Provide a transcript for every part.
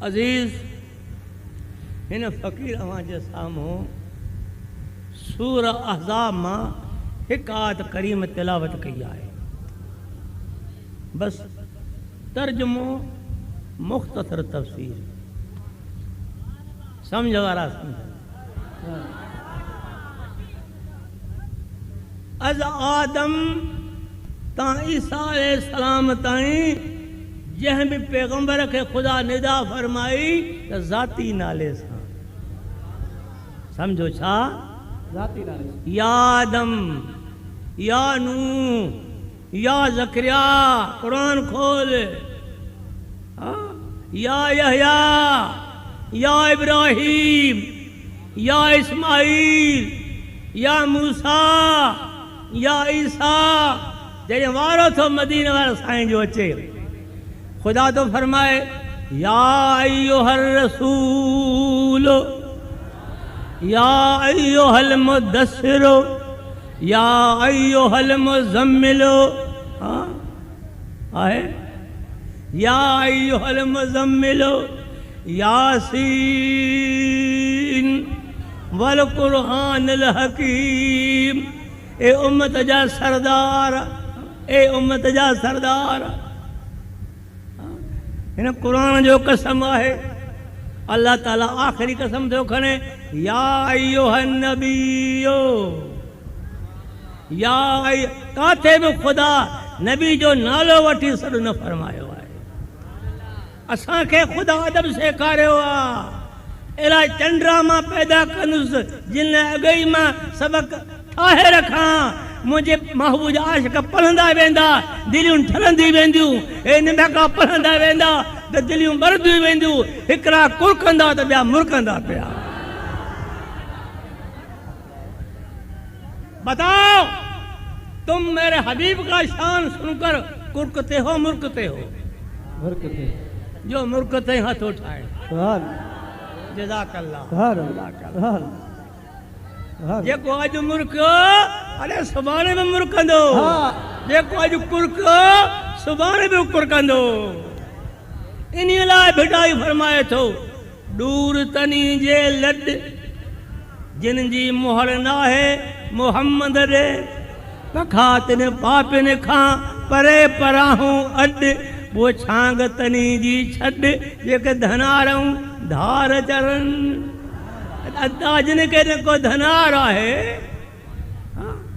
अजीज इन फ़कीर अवां जे साम्हूं सूर अहज़ाब मां हिकु आयत करीम तिलावत कई आहे। बस तर्जुमो मुख़्तसर तफ़सीर समझ वारा समझ। अज आदम ता ईसा अलैहिस्सलाम ताईं जंहिं भी पैगंबर के खुदा निदा फरमाई त ज़ाती नाले सां समझो छा ज़ाती नाले या आदम या नूह या ज़करिया कुरान खोल या यहया या इब्राहिम या इस्माइल या मूसा या ईसा जॾहिं वारो थो मदीने वारे साईं जो अचे खुदा तो फरमाए या अय्युहर रसूल या अय्युहल मुदस्सिर या अय्युहल मुज़म्मिल आहे या अय्युहल मुज़म्मिल यासीन वल कुरआनिल हकीम। ए उम्मत जा सरदार ए उम्मत जा सरदार इन कुरान जो कसम आहे। अल्लाह ताला आखिरी कसम थो खणे या अय्युहन नबियो या काथे भी खुदा नबी जो नालो वठी सॾु न फरमायो आहे। असांखे खुदा अदब सेखारियो आहे। अहिड़ा चंड्रा मां पैदा कंदुसि जिन अॻई मां सबक़ ठाहे रखां। मुझे महबूज आशिक पढ़ंदा वेंदा दिलियूं ठरंदी वेंदियूं। ए निंढका पढ़ंदा वेंदा त दिलियूं बरदियूं वेंदियूं। हिकिड़ा कुरकंदा त ॿिया मुरकंदा पिया। बताओ तुम मेरे हबीब का शान सुनकर कुरकते हो मुरकते हो? बरकते जो मुरकते हाथ उठाए सुभान जज़ाकल्लाह। सुभान जेको अॼु मुरकियो अरे सुभाणे में मुरकंदो। जेको अॼु कुरकियो सुभाणे में कुरकंदो। इन लाइ भिटाई फरमाए थो दूर तनी जे लॾ जिन जी मोहर नाहे मोहम्मद रे पखातिन पापिन खां परे पराहूं अॾ वो छांग तनी जी छॾ जेके धनारऊं धार चरनि। जिन के को धनार आहे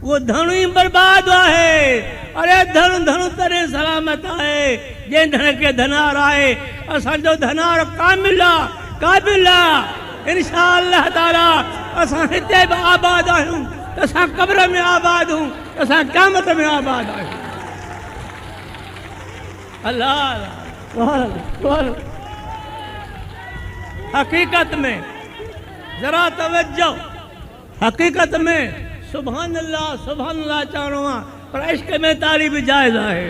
वो धन ही बर्बाद आहे। अरे धन धन तरे सलामत आहे जे धन के धनार आहे। असांजो धनार कामिल आहे इंशाअल्लाह ताला। असां हिते भी आबाद आहियूं असां कब्र में आबाद हूं असां क़यामत में आबाद आहियूं। अल्लाह हकीकत में जरा तवज्जो हकीकत में सुभान अल्लाह चवणो आहे पर इश्क में तारीफ़ जायज़ आहे।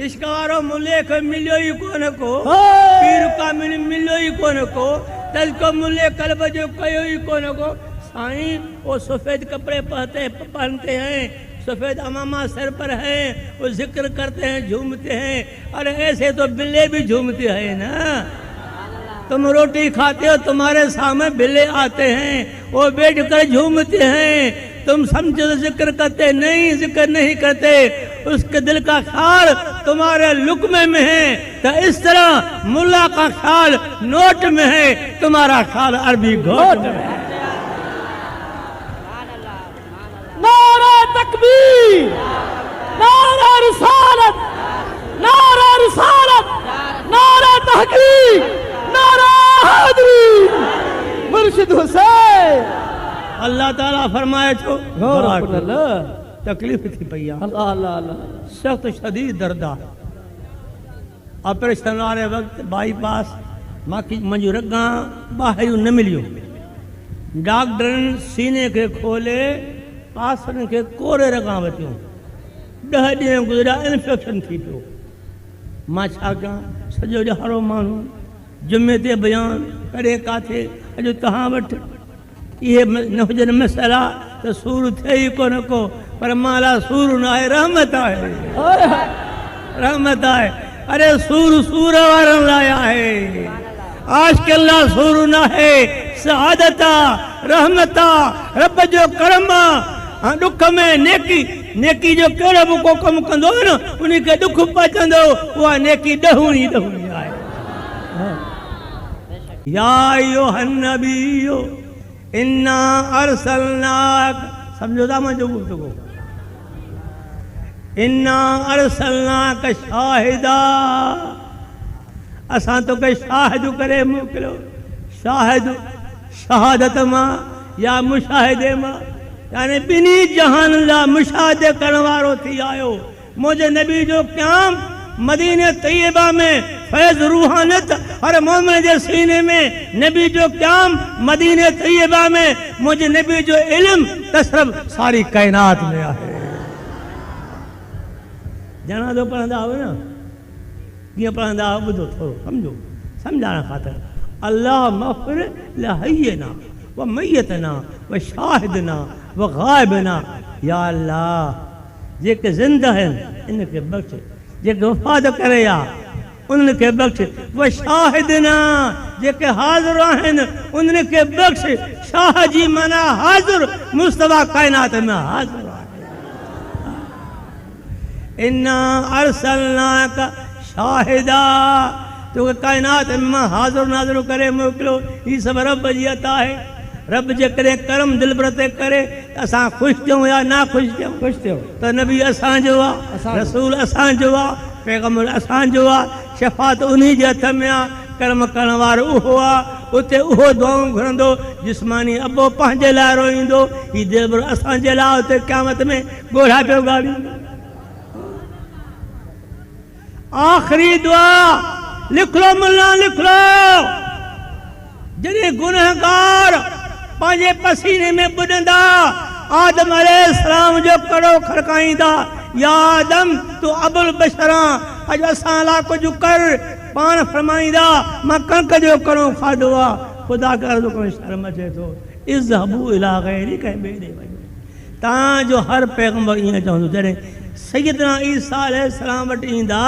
इश्क वारो मुले खे मिलियो ई कोन को पीर कामिल मिलियो ई कोन को तज़को मुले कल्ब जो कयो ई कोन को। साईं वो सफ़ेद कपड़े पहनते हैं सफ़ेद अमामा सर पर है वो जिक्र करते हैं झूमते हैं। अरे ऐसे तो बिल्ले भी झूमते हैं ना। तुम रोटी खाते हो तुम्हारे सामने बिल्ले आते हैं वो बैठ कर झूमते हैं। तुम समझो जिक्र करते नहीं जिक्र नहीं करते उसके दिल का ख्याल तुम्हारे लुकमे में है। तो इस तरह मुल्ला का ख्याल नोट में है तुम्हारा ख्याल अरबी घोट में है। नारा तकबीर नारा रिसालत नारा तहकीक नारा हैदरी मुर्शिद हुसैन। अल्लाह ताला फरमाए छो तकलीफ़ थी पई आहे। अल्लाह अल्लाह अल्लाह सख्त शदीद दर्द आहे। ऑपरेशन वारे वक़्तु बाईपास मांखे मुंहिंजूं रगां ॿाहिरियूं न मिलियूं। डॉक्टरनि सीने खे खोले पासनि खे कोरे रगां वरितियूं। 10 ॾींहं गुज़रिया इन्फेक्शन थी पियो। मां छा कयां सॼो ॼाणो माण्हू जुमे ते बयान करे काथे अॼु तव्हां वटि इहे न हुजनि मसइला त सूर थिए ई कोन को पर माला सूर न आहे रहमत आहे रहमत आहे। अरे सूर सूर वारन लाया है। आज के अल्लाह सूर ना है, सआदता रहमता रब जो करम दुख में नेकी नेकी जो कहिड़ो को कम कंदो न उन्हीं के दुख पचंदो उहा नेकी ॾहूणी ॾहूणी आहे। या अय्युहन नबियो इन्ना अरसलनाक, समझो था मुंहिंजो गुफ़्तगू, इन्ना अरसलनाक शाहिदा, असां तोखे शाहिद करे मोकिलियो। शाहिद शहादत मां या मुशाहिदे मां, यानी ॿिन्ही जहान जा मुशाहिदे करण वारो थी आयो। मुंहिंजे नबी जो क़याम मदीने तैयबा में फैज़ रूहानियत हर मोमिन जे सीने में, नबी जो क़याम मदीने तैयबा में, मुंहिंजे नबी जो इल्म तसरफ सारी कायनात में आहे। जनाज़ो पढ़ंदा हुआ न, कीअं पढ़ंदा हुआ ॿुधो थोरो सम्झो, सम्झाइण ख़ातिर। अल्लाह मग़फ़िर लहय्यना व मय्यतना व शाहिदना व गाइबना, या अल्लाह जेके ज़िंदा आहिनि इनखे बख़्श, जेके वफ़ात करे या उनखे बख़्श, व शाहिदना जेके हाज़िर आहिनि उनखे बख़्श। शाह जी माना हाज़िर, मुस्तफ़ा कायनात में हाज़िर आहे। इन्ना अरसलनाक शाहिदा, तो कायनात में हाज़िर नाज़िर करे मोकिलियो। ही सब रब जी अता है। रब जे करे करम दिल बरते करे असां ख़ुशि थियूं या ना ख़ुशि थियूं, ख़ुशि थियो तो नबी असांजो आहे, रसूल असांजो आहे, पैगम्बर असांजो आहे, शफ़ात उन्हीं जे हथ में आहे, कर्म करण वारो उहो आहे। उते उहो दुआऊं घुरंदो, जिस्मानी अबो पंहिंजे लाइ रोईंदो, ही दिलबर असांजे लाइ उते क़यामत में ॻोढ़ा पियो ॻाड़ींदो। आख़िरी दुआ लिख लो मुल्ला, लिख लो, जॾहिं गुनहगार पंहिंजे पसीने में बुॾंदा, आदम अलैहिस्सलाम जो कड़ो खड़काईंदा, या आदम तू अबुल बशरा, अॼु असां लाइ कुझु कर। पाण फरमाईंदा मां कणिक जो कड़ो खाधो आहे, ख़ुदा कर तो कोई शर्म अचे थो, इज़हबू इला गैरी, कंहिं ॿिए ॾे वञो। तव्हांजो हर पैगम्बर ईअं चवंदो, जॾहिं सैयदना ईसा अलैहिस्सलाम वटि ईंदा,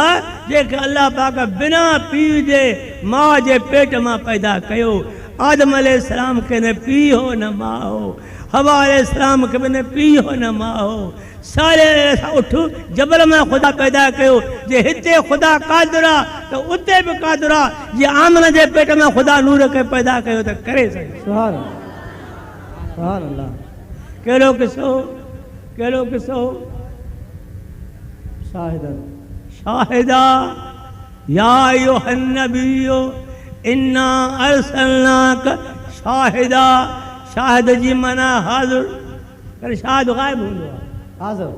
जेके अल्लाह पाक बिना पीउ जे माउ जे पेट मां पैदा कयो। आदम अलैहिस्सलाम के न पीउ हो न माउ हो, हवा अलैहिस्सलाम के न पीउ हो न माउ हो। सारे उठ जबल में ख़ुदा पैदा कयो, जे हिते ख़ुदा क़ादिर आहे त उते बि क़ादिर आहे। जे आमन जे पेट में ख़ुदा नूर खे पैदा कयो त करे सघे। सुभान अल्लाह, सुभान अल्लाह। कहिड़ो किसो, कहिड़ो किसो। शाहिदा या अय्युहन नबियो इन्ना अरसलनाक शाहिदा, शाहिद जी माना हाज़िर, पर शाहिद गायब हूंदो आहे। हाज़िर,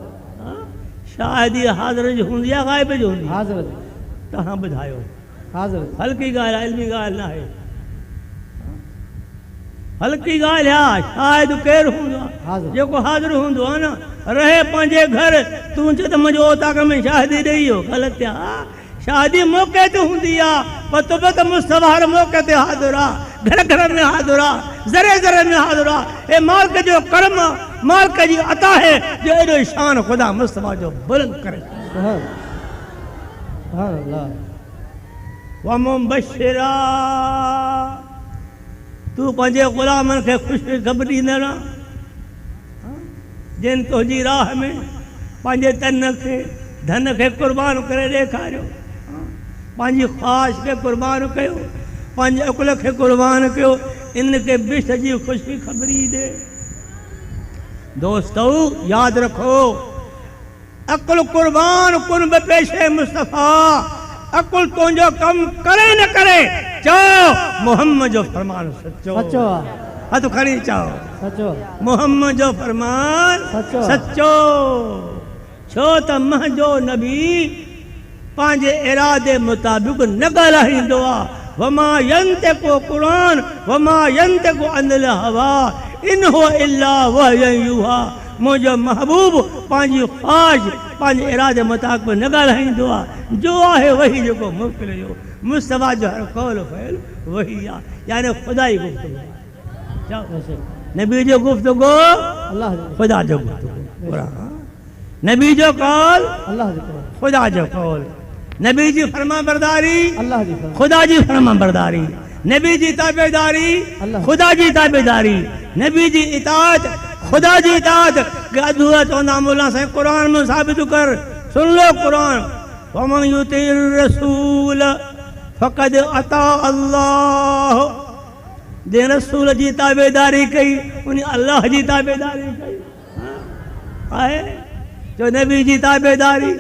शाहिद जी हाज़िर जी हूंदी आहे, गायब जी हूंदी आहे। हाज़िर, तव्हां ॿुधायो, हाज़िर, हल्की ॻाल्हि आहे, इल्मी ॻाल्हि न आहे, हल्की ॻाल्हि आहे। शाहिद केरु हूंदो आहे? जेको हाज़िर हूंदो आहे न, रहे पंहिंजे घर, तूं चए त मुंहिंजो ओताक में शादी ॾेई हो, ग़लति आहे। शादी मौक़े ते हूंदी आहे, पतो मुस्तफ़ा हर मौक़े ते हाज़िर आहे, घर घर में हाज़िर आहे, ज़रे ज़रे में हाज़िर आहे। ए मालिक जो करम, मालिक जी अता है जो एॾो शान ख़ुदा मुस्तफ़ा जो बुलंद करे। सुभान अल्लाह। व मुबशिरा, तू पंहिंजे ग़ुलामनि खे ख़ुशी ख़बर ॾींदड़, जिन तुंहिंजी राह में पंहिंजे तन खे धन खे क़ुर्बान करे ॾेखारियो, पंहिंजी ख़्वाहिश खे क़ुर्बान कयो, पंहिंजे अकुल खे क़ुर्बान कयो, इनखे बिश जी ख़ुशी ख़बरी ॾे। दोस्तो यादि रखो, अकुल क़ुर्बान कुन बि पेशे मुस्तफ़ा। अकुल तुंहिंजो कमु करे न करे, चओ मोहम्मद जो फरमान सचो, सचो हथ खणी चओ, सचो मोहम्मद जो फरमान सचो, सचो। छो त मुंहिंजो नबी पंहिंजे इरादे मुताबिक़ न ॻाल्हाईंदो आहे। वमा यंतिक़ु क़ुरान वमा यंतिक़ु अनिल हवा इन हुव इल्ला वहयुन यूहा। मुंहिंजो महबूब पंहिंजी ख़्वाहिश पंहिंजे इरादे मुताबिक़ न ॻाल्हाईंदो आहे, जो आहे वही जेको मोकिलियो। मुस्तफ़ा जो हर कौल फ़इल वही आहे, यानी ख़ुदा जी गुफ़्तगू आहे। नबी जो गुफ़्तगू अल्लाह जो, ख़ुदा जो गुफ़्तगू, नबी जो कौल अल्लाह जो कौल, ख़ुदा जो कौल। नबी जी फरमा बरदारी, अल्लाह जी फरमान। खुदा जी फरमा बरदारी। नबी जी ताबेदारी, अल्लाह। खुदा जी ताबेदारी। नबी जी इताअत, खुदा जी इताअत। अधूरा चवंदा मौला साईं कुरान में साबित कर, सुन लो कुरान। वमन युतिर रसूल फक़द अता अल्लाह। जे रसूल जी ताबेदारी कई उन अल्लाह जी ताबेदारी कई। आहे जो नबी जी ताबेदारी,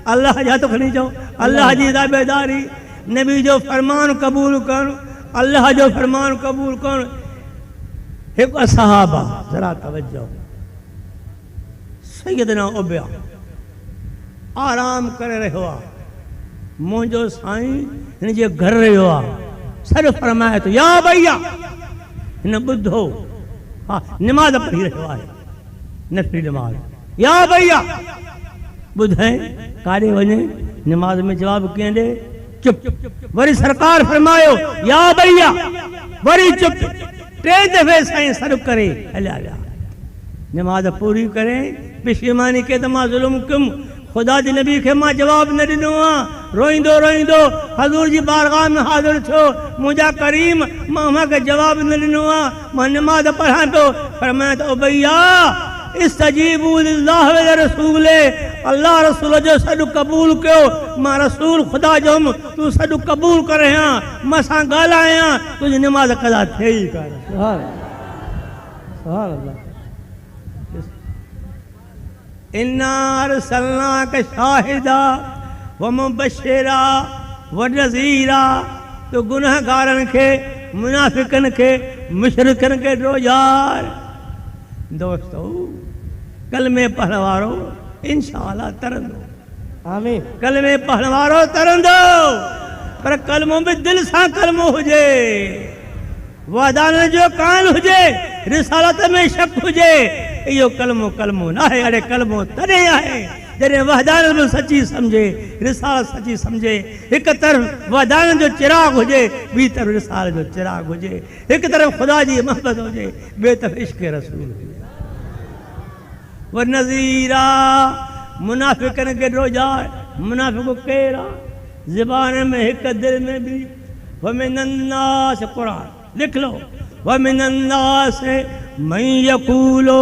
अल्लाह जा तो खणी चओ, अल्लाह जी ताबेदारी। नबी जो फरमान कबूल करण, अल्लाह जो फरमान कबूल करण। एक सहाबा, जरा तवज्जो, सैयदना उबया आराम करे रहियो आहे। मुंहिंजो साईं हिन जे घर रहियो आहे। सर फरमाए तो या भैया, हिन ॿुधो, हा निमाज़ पढ़ी रहियो आहे, नफ़िली निमाज़। या भैया ॿुधाए काॾे वञे, निमाज़ में जवाब कीअं ॾे? चुप। वरी सरकार फरमायो या भैया, वरी चुप। टे दफ़े साईं सर करे हलिया विया। निमाज़ पूरी करे पेशीमानी के त मां ज़ुल्म कयुमि, खुदा जी नबी खे मां जवाब न ॾिनो आहे। रोईंदो रोईंदो हज़ूर जी बारगाह में हाज़िर थियो। मुंहिंजा करीम, मां हुनखे जवाब न ॾिनो आहे, मां निमाज़ पढ़ां पियो। फरमाए त भैया इस्तजीबू लिल्लाह व रसूल, अल्लाह रसूल जो सॾु क़बूल कयो। मां रसूल खुदा जो हुउमि, तूं सॾु क़बूल करे हा, मां सां ॻाल्हायां, तुंहिंजी निमाज़ कदा थिए ई कान। सुभान सुभान अल्लाह। इन्ना अरसलनाका शाहिदा व मुबश्शिरा व नज़ीरा। तो गुनहगारनि खे, मुनाफिकनि खे, मुशरिकनि खे ॾोजार। दोस्तो कलमे पढ़ण वारो इंशाअल्लाह तरंदो। आमीन। कलमे पढ़ण वारो तरंदो, पर कलमो में दिल सां कलमो हुजे, वादान जो कान हुजे, रिसालत में शक हुजे। इहो कलमो कलमो न आहे। अड़े कलमो तॾहिं आहे जॾहिं वहदान में सची सम्झे, रिसालत सची सम्झे। हिकु तरफ़ वहदान जो चिराग हुजे, ॿी तरफ़ रिसालत जो चिराग हुजे। हिकु तरफ़ ख़ुदा जी मोहबत हुजे, ॿिए तरफ़ इश्क़ रसूल हुजे। व नज़ीरा, मुनाफिकनि खे ॾोजार। मुनाफिक केरु आहे? ज़बान में हिकु, दिल में ॿी। व मिनन्नास, क़ुरान लिख लो, व मिनन्नास मन यक़ूलु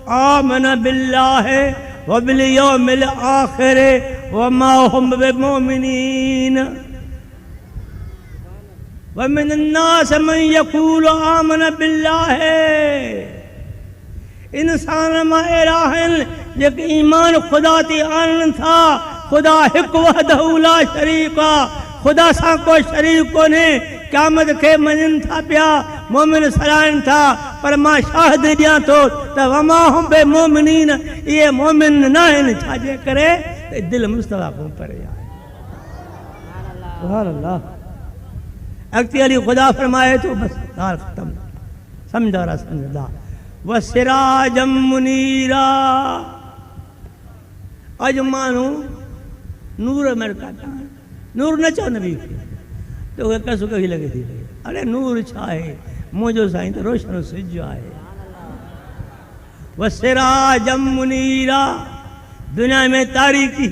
आमन बिल्लाहि व बिल यौमिल आखिर व मा हुम बिमुमिनीन। व मिनन्नास मन यक़ूलु आमन बिल्लाहि। इंसान मां अहिड़ा आहिनि जेके ईमान ख़ुदा ते आणनि था। ख़ुदा हिकु वहदहू ला शरीक आहे, ख़ुदा सां को शरीक कोन्हे। क़यामत खे मञनि था पिया, मोमिन सराइनि था, पर मां शाहिद ॾियां थो त वमा हुम बिमुमिनीन, इहे मोमिन न आहिनि। छाजे करे त दिलि मुस्तफ़ा खां परे आहे। सुभान अल्लाह। अॻिते हली ख़ुदा फरमाए थो, बसि ॻाल्हि ख़तमु, सम्झो रसंदा। व सिराजम मुनीरा। अॼु माण्हू नूर में काटा, नूर न चओ नबी खे, तो कसु कही लॻे थी पई। अरे नूर छा आहे? मुंहिंजो साईं त रोशन सिज आहे। व सिराजम मुनीरा, दुनिया में तारीख़ी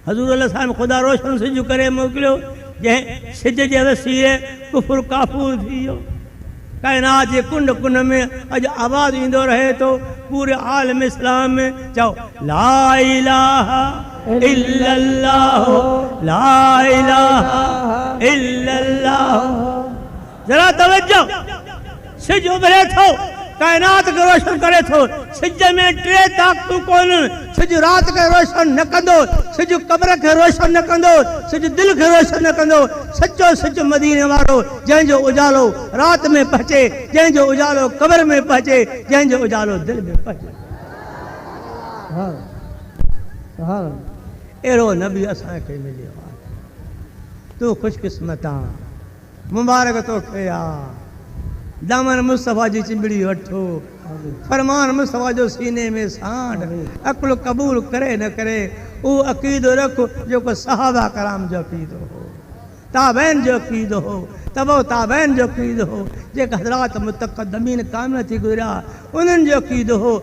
हज़ूर अल्लाह साहब ख़ुदा रोशन सिज करे मोकिलियो, जंहिं सिज जे वसीले कुफुर काफूर थी वियो। कायनात जे कुंड कुंड में अॼु आवाज़ ईंदो रहे थो, पूरे आलम इस्लाम में। चओ ला इलाहा इल्लल्लाह, ला इलाहा इल्लल्लाह। जरा तवज्जो, सिज उभरे थो, कायनात खे रोशन करे थो। सिज में टे ताक़तूं कोन्हनि। सिज राति खे रोशन न कंदो, सिज क़ब्र खे रोशन न कंदो, सिज दिलि खे रोशन न कंदो। सचो सिज मदीने वारो, जंहिंजो उजालो राति में पहुचे, जंहिंजो उजालो क़ब्र में पहुचे, जंहिंजो उजालो दिलि में पहुचे। सुभान सुभान। अहिड़ो नबी असांखे मिलियो आहे। तूं ख़ुशकिस्मत आहीं, मुबारक तोखे आहे। दामन मुस्तफ़ा जी चिंबड़ी वठो, फरमान मुस्तफ़ा जो सीने में सांड। अक़ुल क़बूल करे न करे, उहो अक़ीदो रखो जेको सहाबा कराम जो अक़ीदो हो, ताबैन जो अक़ीदो हो, तबो ताबैन जो अक़ीदो हो, जेका हज़रात मुतक़द्दमीन कामिल थी गुज़रिया उन्हनि जो अक़ीदो हो।